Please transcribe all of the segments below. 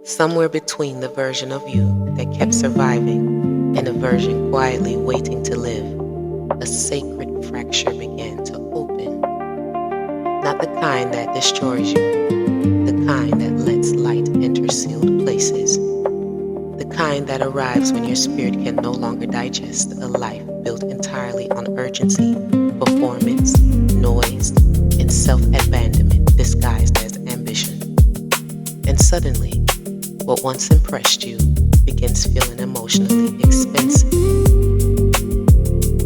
somewhere between the version of you that kept surviving and a version quietly waiting to live, a sacred fracture began to open. Not the kind that destroys you, the kind that lets light enter sealed places, the kind that arrives when your spirit can no longer digest a life built entirely on urgency, performance, noise, and self-abandonment disguised as ambition. And suddenly, what once impressed you begins feeling emotionally expensive.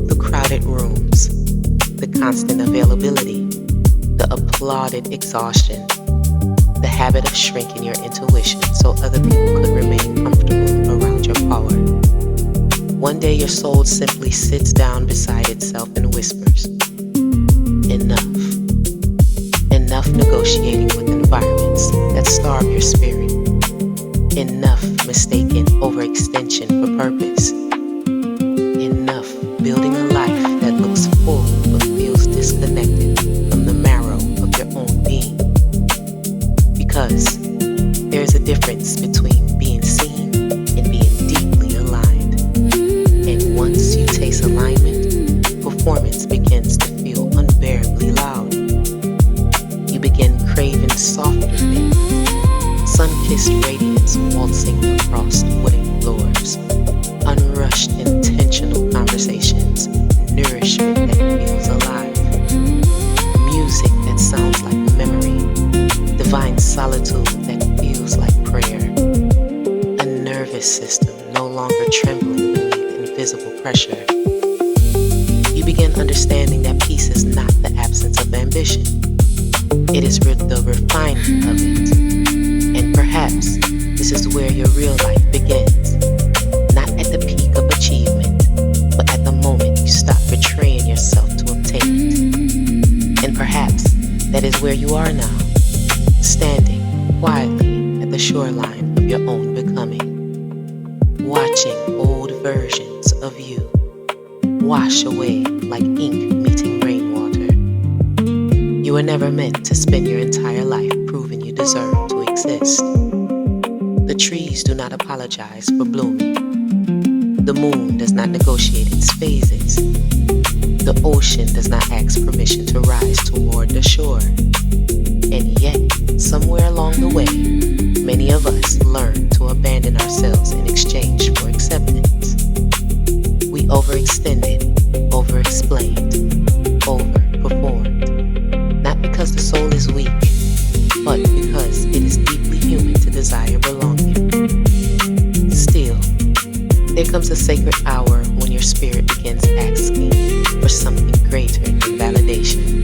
The crowded rooms, the constant availability, the applauded exhaustion, the habit of shrinking your intuition so other people could remain comfortable around your power. One day your soul simply sits down beside itself and whispers, enough. Enough negotiating with environments that starve your spirit. Enough mistaken overextension for purpose. Enough building a life that looks full but feels disconnected from the marrow of your own being. Because there is a difference between being seen and being deeply aligned. And once you taste alignment, performance begins to feel unbearably loud. You begin craving softer things, sun-kissed radiance waltzing across wooden floors, unrushed intentional conversations, nourishment that feels alive, music that sounds like memory, divine solitude that feels like prayer, a nervous system no longer trembling beneath invisible pressure. You begin understanding that peace is not the absence of ambition. It is the refinement of it. And perhaps this is where your real life begins. Not at the peak of achievement, but at the moment you stop betraying yourself to obtain it. And perhaps that is where you are now, standing quietly at the shoreline of your own becoming, watching old versions of you wash away like ink meeting rainwater. You were never meant to spend your entire life proving you deserve to exist. The trees do not apologize for blooming. The moon does not negotiate its phases. The ocean does not ask permission to rise toward the shore. And yet, somewhere along the way, many of us learn to abandon ourselves in exchange for acceptance. We overextended, over-explained, over-performed. Not because the soul is weak, but because it is deeply human to desire belonging. Still, there comes a sacred hour when your spirit begins asking for something greater than validation.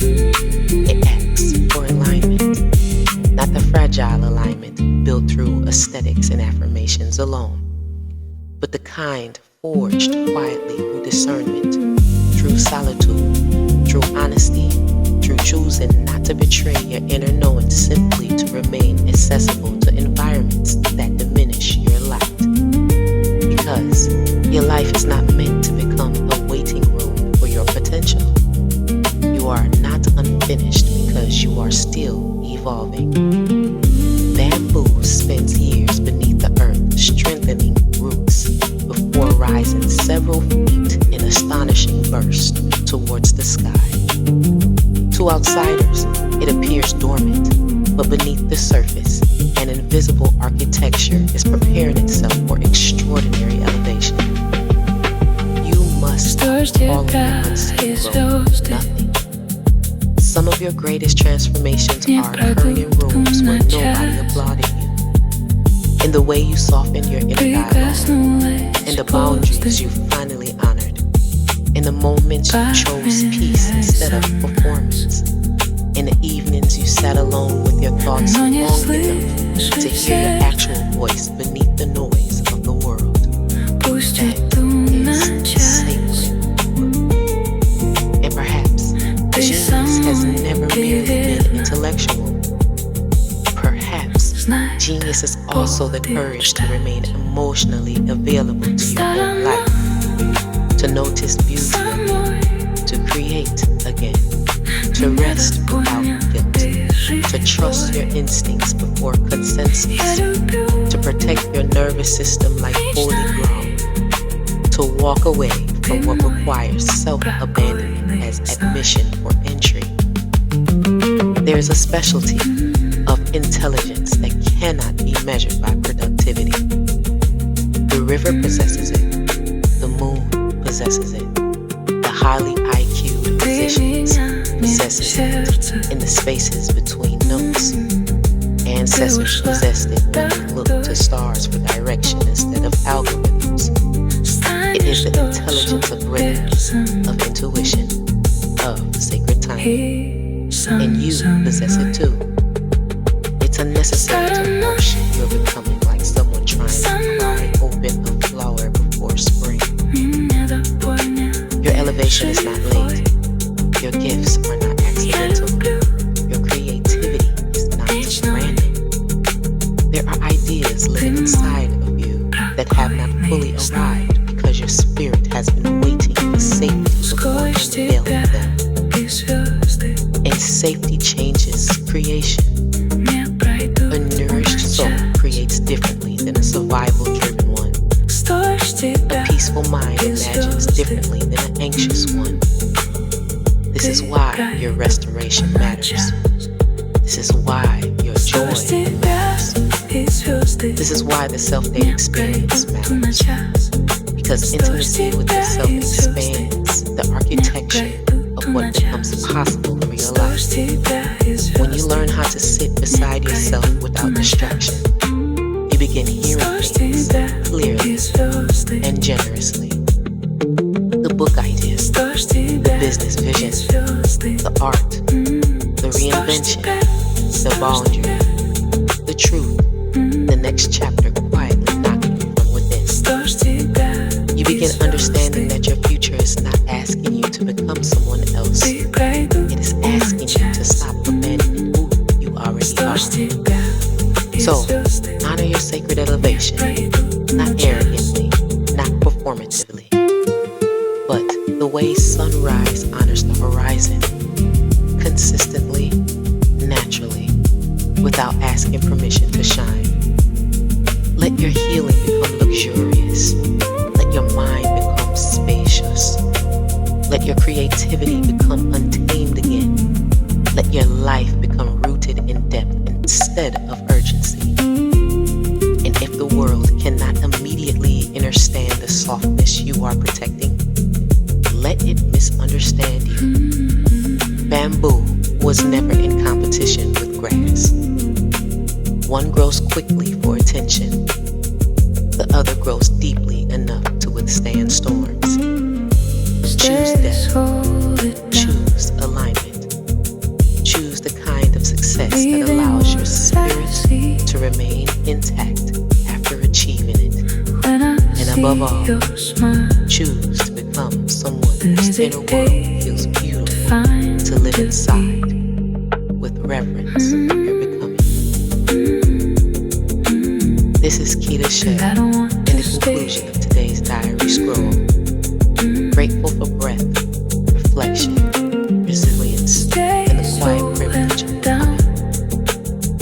It asks for alignment, not the fragile alignment built through aesthetics and affirmations alone, but the kind forged quietly through discernment, through solitude, through honesty, through choosing not to betray your inner knowing simply to remain accessible to environments that diminish your light. Because your life is not meant to become a waiting room for your potential. You are not unfinished because you are still evolving. Bamboo spends years beneath the earth strengthening roots before rising several feet in astonishing burst towards the sky. To outsiders, it appears dormant, but beneath the surface, an invisible architecture is preparing itself for extraordinary elevation. You must stop calling nothing. Some of your greatest transformations are occurring in rooms where nobody applauded you. In the way you softened your inner dialogue, in the boundaries you finally honored, in the moments you chose peace instead of performance, in the evenings you sat alone with your thoughts long enough to hear your actual voice beneath the noise of the world. That is sacred. And perhaps genius has never merely been intellectual. Perhaps genius is also the courage to remain emotionally available to your own life, to notice beauty again, to create again, to rest without guilt, to trust your instincts before consensus, to protect your nervous system like fully grown, to walk away from what requires self-abandonment as admission for entry. There is a specialty of intelligence that cannot be measured by productivity. The river possesses it, the moon possesses it, the highly IQ'd musicians possesses it in the spaces between notes. Ancestors possessed it when we look to stars for direction instead of algorithms. It is the intelligence of rhythm, of intuition, of sacred timing. And you possess it too. It's unnecessary to rush your becoming like someone trying to pry open a flower before spring. Your elevation is not late. Your gifts are not accidental. Your creativity is not random. There are ideas living inside of you that have not fully arrived because your spirit has been waiting for safety before unveiling them. And safety changes creation. A nourished soul creates differently than a survival-driven one. A peaceful mind imagines differently than an anxious one. This is why your restoration matters. This is why your joy matters. This is why the self-date experience matters. Because intimacy with yourself expands the architecture of what becomes possible in real life. When you learn how to sit beside yourself without distraction, you begin hearing things clearly and generously. The book ideas, the business vision, the art, the reinvention, the boundary, the truth, the next chapter quietly knocking from within. You begin understanding that your future is not asking you to become someone else. It is asking you to stop abandoning who you already are. So, honor your sacred elevation, not arrogantly, not performatively, but the way sunrise honors the horizon, consistently, naturally, without asking permission to shine. Let your healing become luxurious. Let your mind become spacious. Let your creativity become untamed again. Let your life become rooted in depth instead of urgency. And if the world cannot immediately understand the softness you are protecting, let it misunderstand you. Bamboo was never in competition with grass. One grows quickly for attention. The other grows deeply enough to withstand storms. Choose depth. Choose alignment. Choose the kind of success that allows your spirit to remain intact after achieving it. And above all, choose to become someone whose inner world feels beautiful to live inside with reverence of your becoming. This is Keita Shea, and the conclusion of today's diary scroll. Grateful for breath, reflection, resilience, and the quiet privilege of becoming.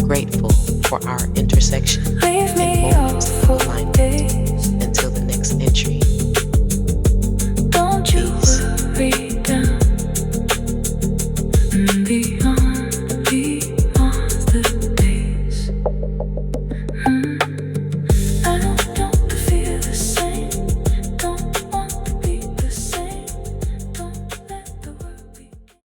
Grateful for our intersection and moments of alignment. Until the next entry.